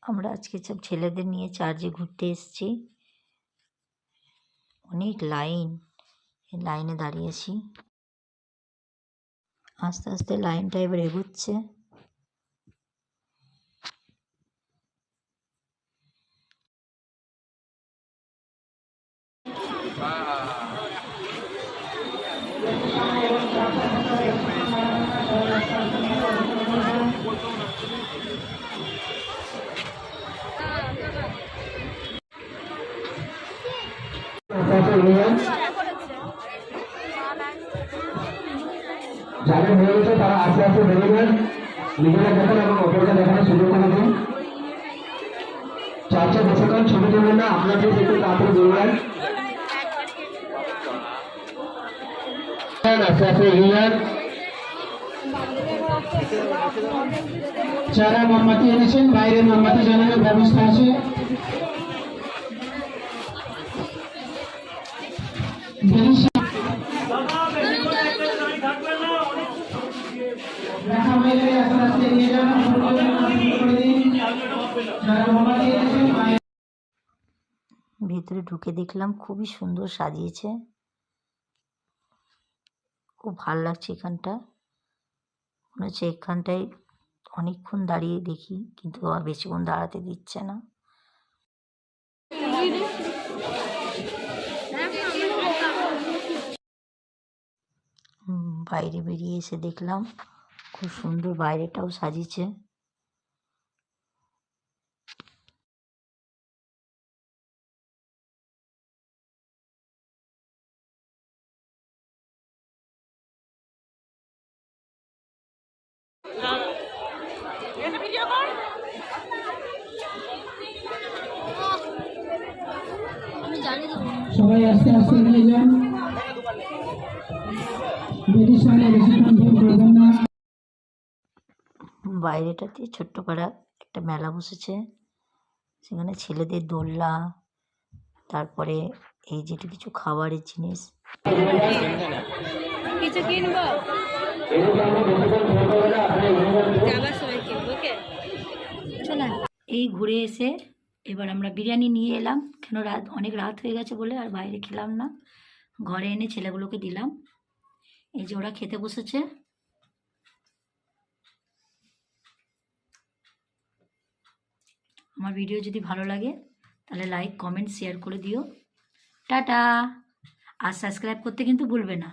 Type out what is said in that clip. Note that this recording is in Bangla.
আমরা আজকে সব ছেলেদের নিয়ে চার্চে ঘুরতে এসেছি। অনেক লাইনে দাঁড়িয়েছি। আস্তে আস্তে লাইনটা এবার এগোচ্ছে। যাদের হয়ে গেছে তারা আস্তে আস্তে বেরোবেন, নিজেরা দেখেন এবং অপরকে দেখানোর সুযোগ করে দিন। চার্চে বেশিক্ষণ ছবি তুলবেন না, আপনার যে একটু তাড়াতাড়ি বেরোবেন। আস্তে আস্তে এগিয়ে যারা মোমবাতি এনেছেন বাইরে মোমবাতি জ্বালানোর ব্যবস্থা আছে। ভেতরে ঢুকে দেখলাম খুবই সুন্দর সাজিয়েছে, খুব ভালো লাগছে এখানটা। মনে হচ্ছে এখানটায় অনেকক্ষণ দাঁড়িয়ে দেখি, কিন্তু আর বেশিক্ষণ দাঁড়াতে দিচ্ছে না। বাইরে বেরিয়ে এসে দেখলাম খুব সুন্দর বাইরেটাও সাজিয়েছে। সবাই আস্তে আস্তে নিয়ে যান, বেদির সামনে বেশিক্ষণ ভিড় করবেন না। বাইরেটাতে ছোট্ট পাড়া একটা মেলা বসেছে, সেখানে ছেলেদের দোলনা, তারপরে এই যেটু কিছু খাবারের জিনিস। কিছু কিনবো এই ঘুরে এসে এবার আমরা বিরিয়ানি নিয়ে এলাম, কেন অনেক রাত হয়ে গেছে বলে আর বাইরে খেলাম না, ঘরে এনে ছেলেগুলোকে দিলাম। এই যে ওরা খেতে বসেছে। আমার ভিডিও যদি ভালো লাগে তাহলে লাইক কমেন্ট শেয়ার করে দিও। টাটা। আর সাবস্ক্রাইব করতে কিন্তু ভুলবে না।